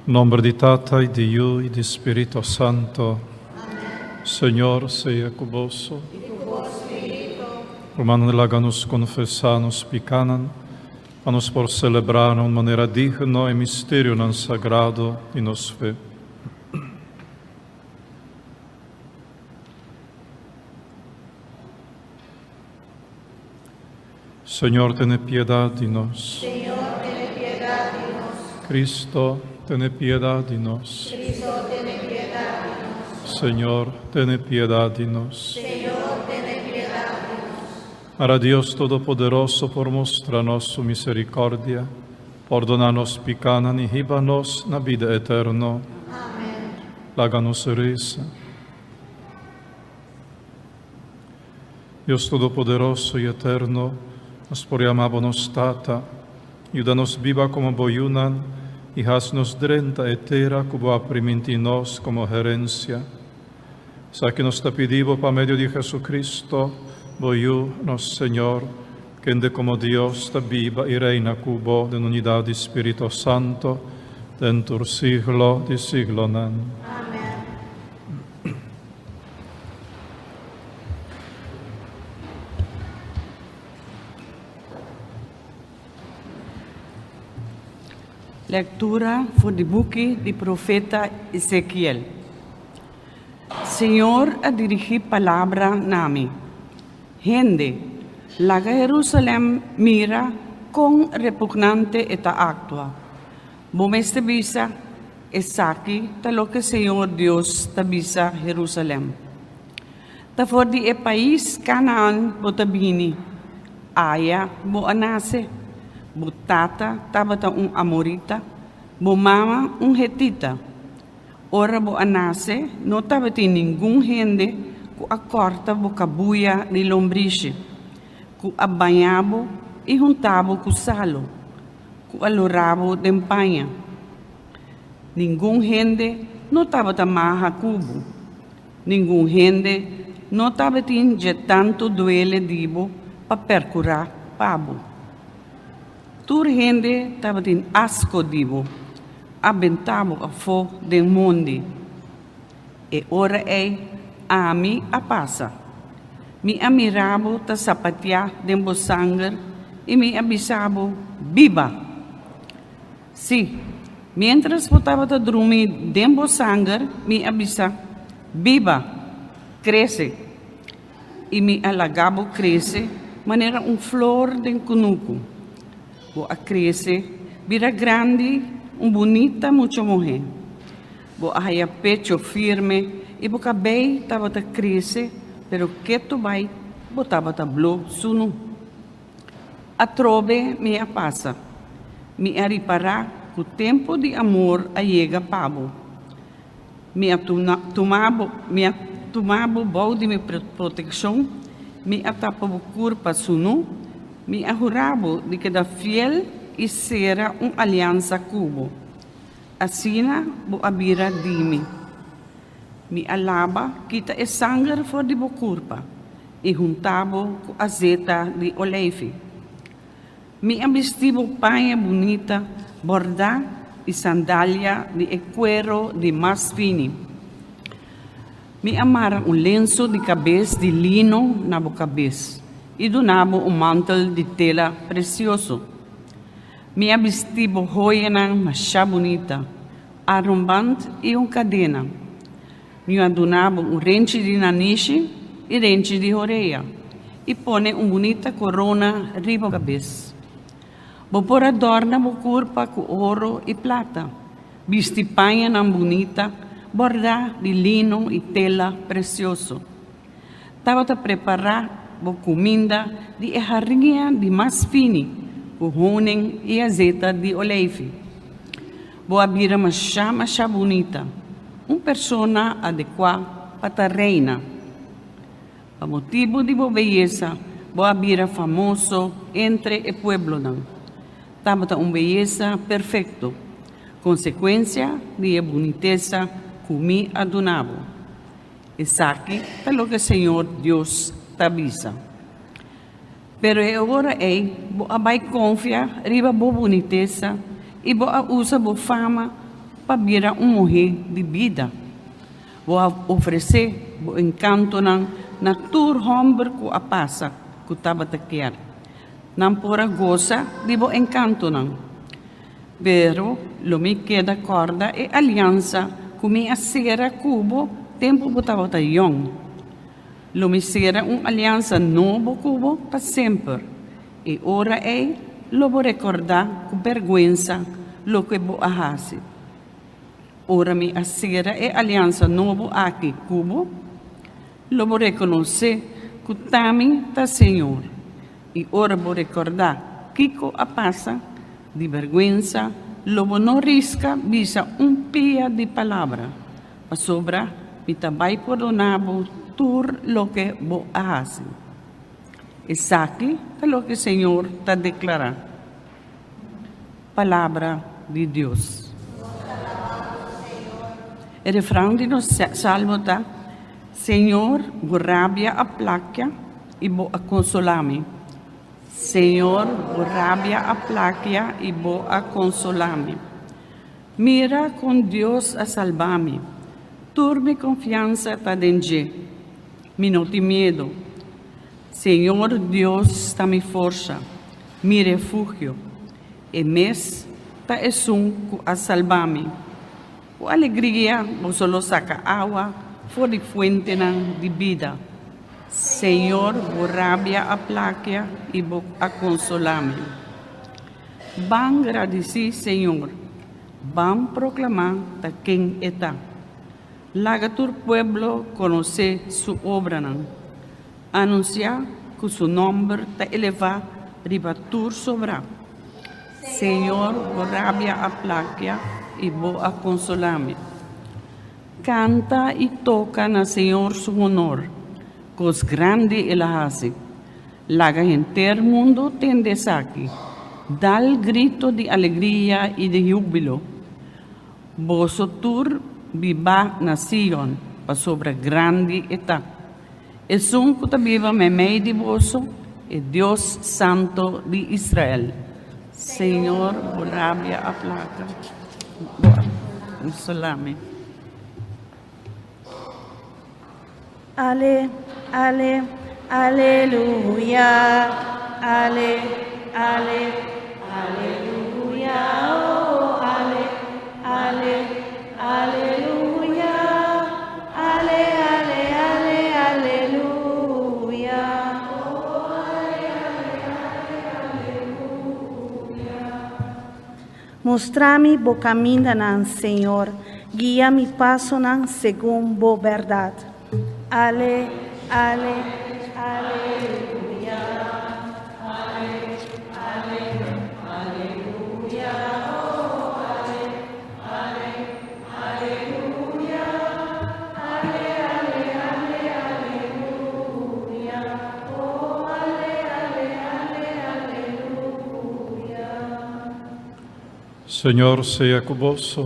Nombre di Tata e di Iu e di Spirito Santo. Amen. Señor sea cuboso. Romano laganus confessanus picanan, anus por celebrar in maniera digno e misterio non sagrado di nos fe. Señor, ten piedad de nos. Señor, ten piedad de nos. Cristo, ten piedad de nos. Cristo, ten piedad de nos. Señor, ten piedad de nos. Señor, ten piedad de nos. Para Dios Todopoderoso, por mostrarnos su misericordia, perdonarnos picanan y híbanos na vida eterna. Amén. Láganos risa. Dios Todopoderoso y eterno, nos poriamábonos Tata, ayúdanos viva como boyunan, y haznos drenta etera como aprimintinos como herencia. Sa que nos te pedimos por medio de Jesucristo, boyu nos Señor, que ende como Dios te viva y reina cubo de unidad de Espíritu Santo, dentur siglo de siglo. Amén. Lectura voor de boeken de profeta Ezequiel. Senhor, a dirigir palavra nami. Gente, la Jerusalém mira com repugnante eta actua. Bomeste bisa, esaki, talo que Senhor Deus tabisa Jerusalém. Ta for di e país Canaan botabini, aya bo anase. Butata tabata amorita, bo mama hetita. Ora bo anase, no tabati ninguém gente ku acorta bo kabuya ni lombriche, ku abanhabo e juntabo ku salo, ku alorabo dempanha. Ninguém gente no tabata maha cubo, ninguém gente no tabatin je tanto duele dibo pa percurar pabo. Tur gente tabatin asco dibo, abentabo a fo den mondi. E ora a mi a passa. Mi amirabo ta sapatia den bosanger e mi abisabo biba. Si, mientras botava ta drumi den bosanger, mi abisa biba, cresce. E mi alagabo cresce, maneira flor den cunuco. Bo a cresce, vira grande, bonita, muito morrer. Bo a haya pecho firme, e bo cabei tava ta cresce, pero que tu vai, botava ta blo sunu. A trobe me a passa, me a riparar, que o tempo de amor a chega pabo. Me a tomabo bom de minha proteção, me a tapa curpa sunu, me ajurabo de que da fiel e será aliança cubo. Assina bo abira dimi. Me alaba kita e sangue for de bo curpa e juntabo com azeta de olive. Me abestibo panha bonita, borda e sandália de cuero de mais fino. Me amara lenço de cabeça de lino na bo cabeça. E donavo mantel de tela precioso. Me abestibo joiana macha bonita, arrombante e cadena. Me adunavo rente de naniche e rente de oreia. E pone bonita corona riba cabeça. Bo por adorna bo curpa com ouro e plata. Vesti panha na bonita, borda de lino e tela precioso. Tava a preparar bo comida de errarinha de mais fini, com honing e azeta de olive. Bo abira macha bonita, persona adequada para a reina. A motivo de bo beleza, bo abira famoso entre o pueblo não. Tava beleza perfeito, consequência de boniteza comi adunabo. Essa aqui pelo que o Senhor Deus tabisa. Pero agora bo abai confia riba bo boniteza e bo usa bo fama para mulher de vida. Vou oferecer o encanto ng naturhomber ko apasa ko tabatakir. Nang pura goza di bo encanto ng. Pero lumi queda corda e aliança kumi asera kubo tempo botabatayong. Lumi sera aliança novo kubo para sempre. E ora lobo recordar com vergüenza lo que bo ahasi. Ora mi asera aliança novo aqui kubo. Lobo reconhecer que também tá Senhor. E ora vou recordar Kiko a passa de vergüenza, lobo não risca bisa pia de palavra. Para sobra, me também perdonabo tur lo que bo ahasi. Es aqui é lo que o Senhor está declarando. Palavra de Deus. O refrão de nosso salmo está: Senhor, borrabia a placa e bo a consolar-me. Senhor, borrabia a placa e bo a consolar-me. Mira com Deus a salvar-me. Turme confiança está dentro. Me não tem medo. Senhor Deus está minha força, mi refúgio. E mes está a salvar-me. Com alegria, vou solo saca água fora de fuente de vida. Senhor, borrabia a placa e vou a consolar-me. Vão agradecer, Senhor. Vão proclamar a quem está. Laga tu pueblo conhecer sua obra. Anunciar que seu nome está elevado riba tur sobra. Senhor, borrabia a placa e vou a consolar-me. Canta e toca na Senhor su honor, cos grande ele hace. Laga inteiro mundo tendes aqui. Dal grito de alegria e de júbilo. Vosso tur viva na Sion, pa sobra grande eta. E que ta viva me meio de vosso, e Deus Santo de Israel. Senhor, borrabia a placa. Consolame. Ale, ale, aleluya, ale, ale, aleluya, oh, ale, ale, aleluya, ale, ale, ale, aleluya, oh, ale, ale, aleluya. Mostrame bo caminho nan Senhor, guia mi passo nan segundo bo verdade. Ale, ale, aleluya, ale, ale, aleluya, oh, ale, ale, aleluya, ale, ale, ale, aleluya, oh, ale, ale, ale, aleluya. Señor sea con vos.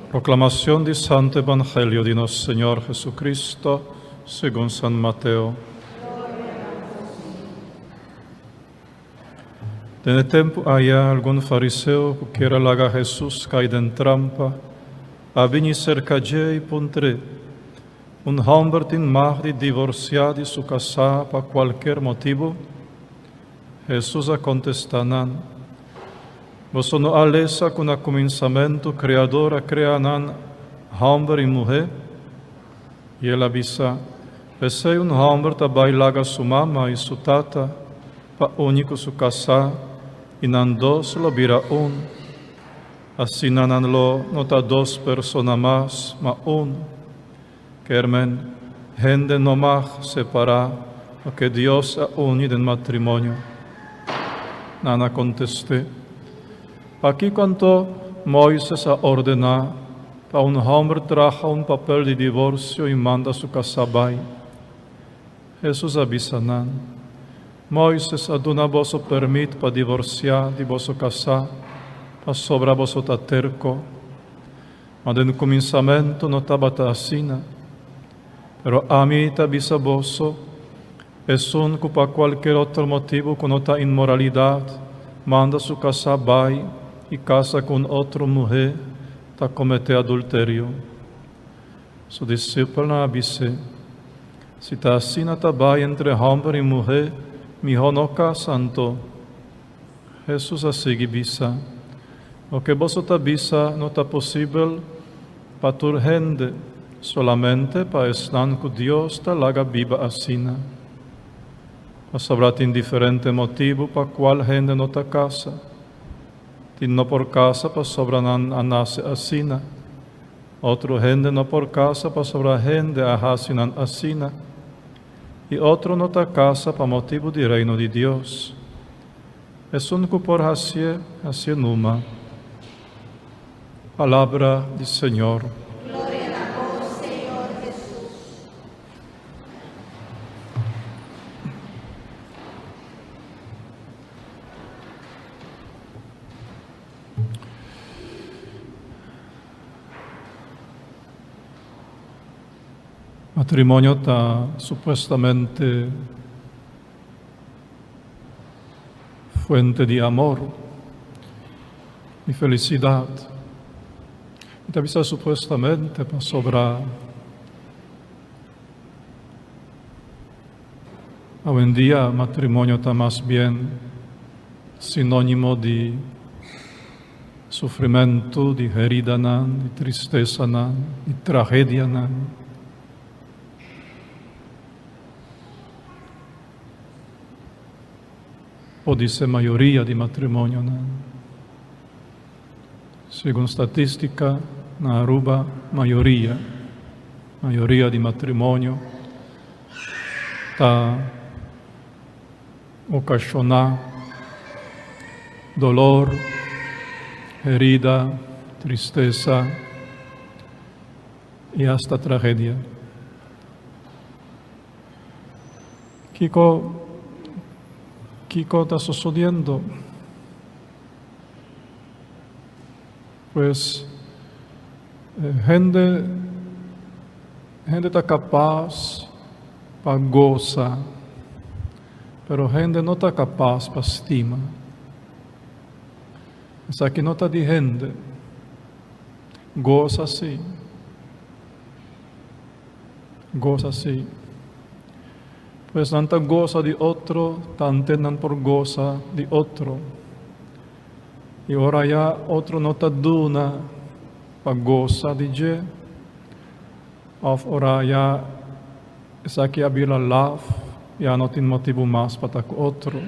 Proclamación del Santo Evangelio de nuestro Señor Jesucristo, según San Mateo. En el tiempo había algún fariseo que quiera lagar a Jesús caído en trampa, a venir cerca de y pondré un hombre tin más de divorciar de su casa por cualquier motivo. Jesús a contestarán: vos no alesa con el comenzamiento creador creanan hombre y mujer. Y él avisa: pese un hombre tabai laga su mamá y su tata, pa único su casa, y nan dos lo vira un. Así nanan lo nota dos personas más, ma un. Kermen, gente no más separa, que Dios ha unido en matrimonio. Nana contesté: aquí cuanto Moisés ha ordenado, para un hombre traja un papel de divorcio y manda a su casa bai. Jesús avisanan: Moisés ha donado vosso permit para divorciar de vosso casa, para sobra vosso taterco. Mas en comenzamiento no estaba asina. Pero a mí te avisa vosso, es un que para cualquier otro motivo con otra inmoralidad, manda a su casa bai, e casa com outra mulher, está cometendo adultério. Seu discípulo não avise. Se está assim, está entre homem e mulher, melhor não casanto. Jesus assim bisa. O que você está bisa não está possível para toda gente, solamente para estar com Deus está laga viva assim. Mas habrá diferente motivo para qual gente não está casa. Não por casa para sobrar a nascer assim. Outro gente não por casa para sobrar gente a hacinan assim. E outro não está casa para motivo de reino de Deus. É único por assim numa. Palavra do Senhor. Glória a vós, Senhor Jesus. Matrimônio está supostamente fuente de amor e felicidade. E talvez supostamente para sobrar. Hoje em dia, matrimônio está mais bem sinônimo de sofrimento, de herida, de tristeza, de tragédia. Pode ser maioria de matrimônio. Segundo estatística, na Aruba, maioria de matrimônio está ocasionar dolor, herida, tristeza e hasta tragédia. Kiko está sucediendo. Pues gente está capaz para gozar, pero gente não está capaz para estima. Essa aqui não está de gente, goza sim, pues não está goza de outro, está entendendo por goza de outro. E ora já outro não está duna para goza de je. Of ora já essa aqui a bila love, já não tem motivo mais para estar com outro.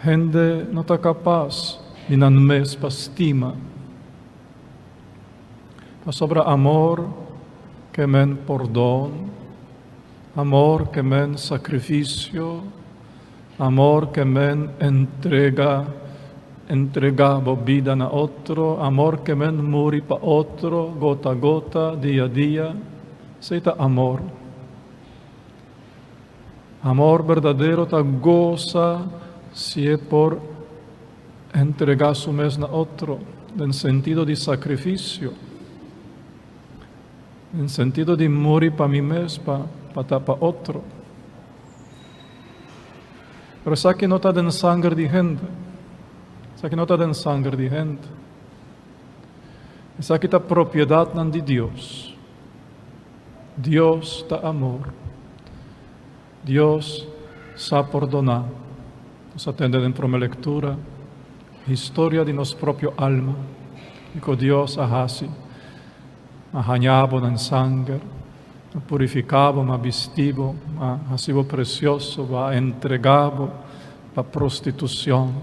Gente não está capaz de não mes para estima. Para sobra amor que men perdão, amor que men sacrifício, amor que men entregava vida na outro, amor que men muri para outro, gota a gota, dia a dia. Seita amor. Amor verdadeiro ta goza se é por entregar su mes na outro, no sentido de sacrifício, no sentido de morir para mim mesmo, para outro. Pero isso aqui não está dentro sangue de gente. Isso aqui não está dentro sangue de gente. Isso aqui está propriedade de Deus. Deus está amor. Deus sabe perdonar. Nos atendemos para uma leitura, história de nossa própria alma. E que Deus arrase, arranhava em sangue, purificava, vestiva, assim precioso, entregava para prostituição,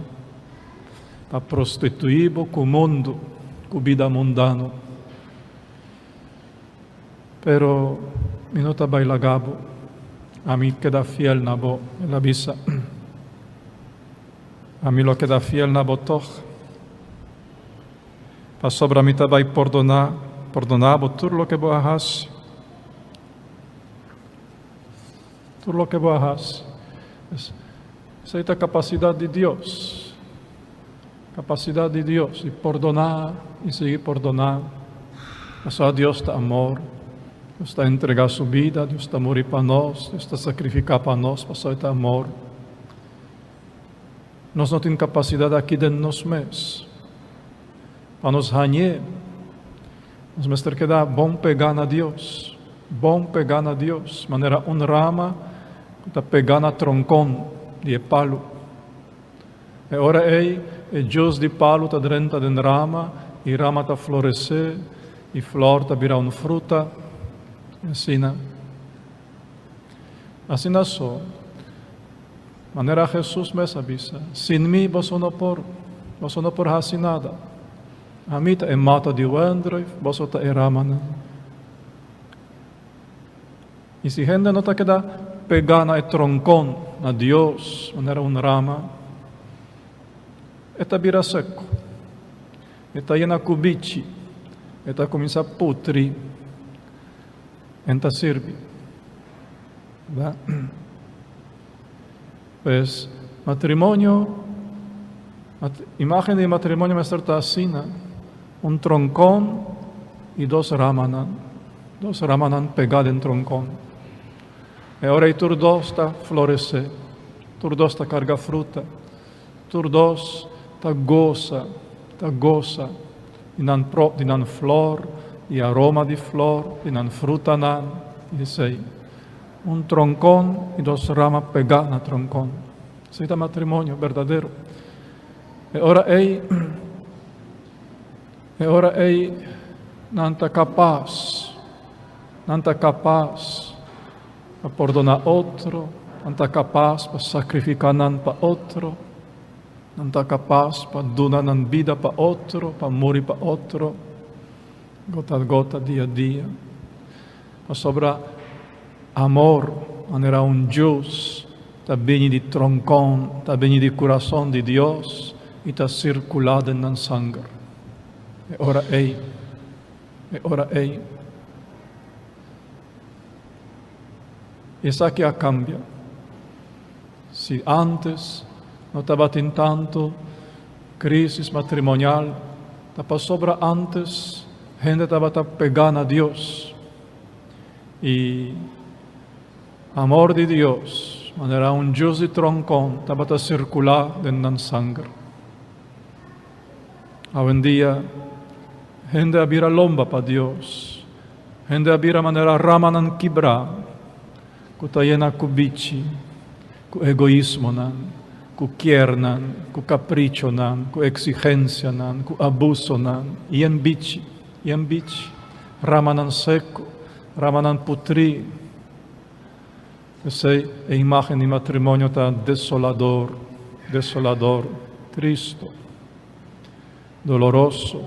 para prostituir com o mundo, com a vida mundana. Pero não está bailagabo, a mim queda fiel na bo, ela avisa, a mim lo queda fiel na botoch, para sobre a mim está vai perdonava tudo o que vou arrasar. Tudo o que vou arrasar. Essa é a capacidade de Deus. Capacidade de Deus de perdonar e seguir perdonar. Só Deus está amor. Deus está a entregar sua vida. Deus está a morrer para nós. Deus está a sacrificar para nós. Só está amor. nós não temos capacidade aqui dentro do nosso mês para nos ranhar. Nós vamos ter que dar bom pegar na Deus, maneira rama está pegar na troncão de palo. E ora Deus de palo está dentro da rama, e rama está florescer, e flor está virar uma fruta, assim não só. Maneira Jesus me avisa, sem mim você não pode fazer nada. A mim é mata de Android, você está rama. E se a gente não está querendo pegar na troncão, na Deus, maneira rama, está vira seco, está llena cubichi, está começa a putrir, está serve. Pues imagen de matrimonio me está assim, un troncón y dos ramas pegadas en troncón. E ora e tur dos está florescer, tur dos está carga fruta, tur dos está goza, e nan flor, e aroma de flor, e nan fruta e sei. Un troncón y dos ramas pegadas na troncón. Esse é matrimonio verdadeiro. E ora não está capaz para perdonar outro, não está capaz para sacrificar para outro, não está capaz para donar vida para outro, para morrer para outro, gota a gota, dia a dia. Para sobrar amor, maneira Deus está bem de troncão, está bem de coração de Deus e está circulado na sangue. E ora Isso aqui cambia. Se antes não estava tendo tanto crise matrimonial, estava sobra antes, a gente estava pegando a Deus. E amor de Deus, maneira Deus de troncão, estava a circular dentro da sangue. Hoje em dia, a gente abira lomba para Deus, a gente abira maneira rama não quebrar, que está llena com bichi, com egoísmo, com quer, com capricho, com exigência, com abuso, e em bichi, rama não seco, rama não putri. Essa é a imagem de matrimônio está desolador, triste, doloroso.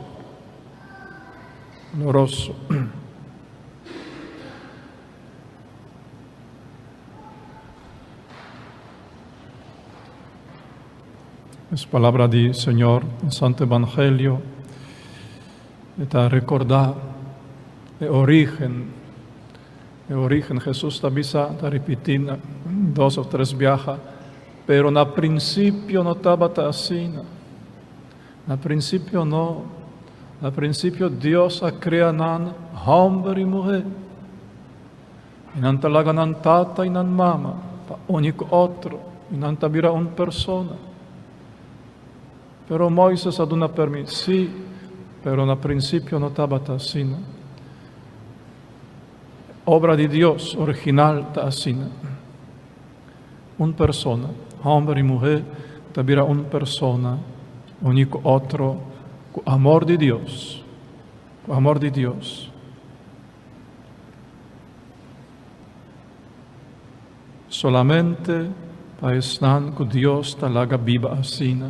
Es palavra do Senhor no Santo Evangelho, está a recordar a origem. Jesus está repetindo 2 ou 3 viajes, pero na princípio não estava assim. Na princípio não. Na princípio Deus a criado homem e mulher. E não talaga nan tata e nan mama, para único outro, e não tabira uma persona. Pero Moisés ha dado permiso, sí, pero na princípio não estava assim. Obra de Deus original está assim. Uma persona, homem e mulher, tabira uma persona, único outro, com amor de Deus. Com amor de Deus. Solamente para estar com Deus está lá viva assim.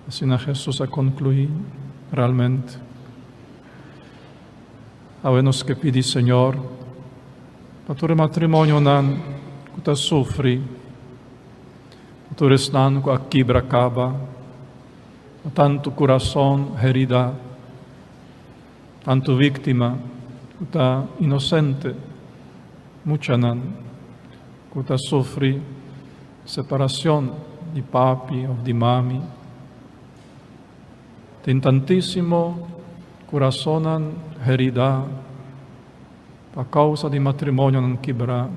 Assim Jesus a concluir realmente. Agora nós que pedir, Senhor, para todo matrimônio que está sofre, para todo estar que a quebra acaba, para tanto coração herida, tanto vítima, que está inocente, muita que está sofre separação de papi ou de mami. Tem tantíssimo coração herida por causa de matrimônio não quebrar.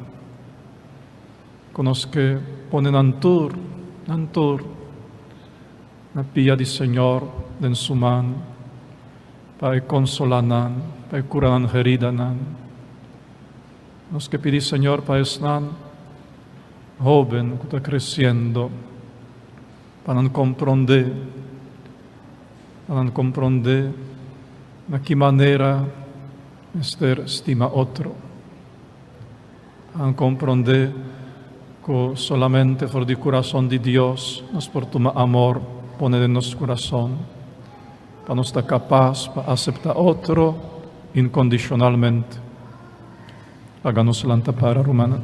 Conosco que põe nantur, na pia di Señor den suman, para consolanan, para curanan heridanan. Nos que pidi Señor para esnan joven que está creciendo, para comprender na que maneira estima otro, para comprender que solamente por el corazón de Dios, nos por tu amor pone en nuestro corazón, para nos estar capaz para aceptar otro incondicionalmente. Háganos la para romana.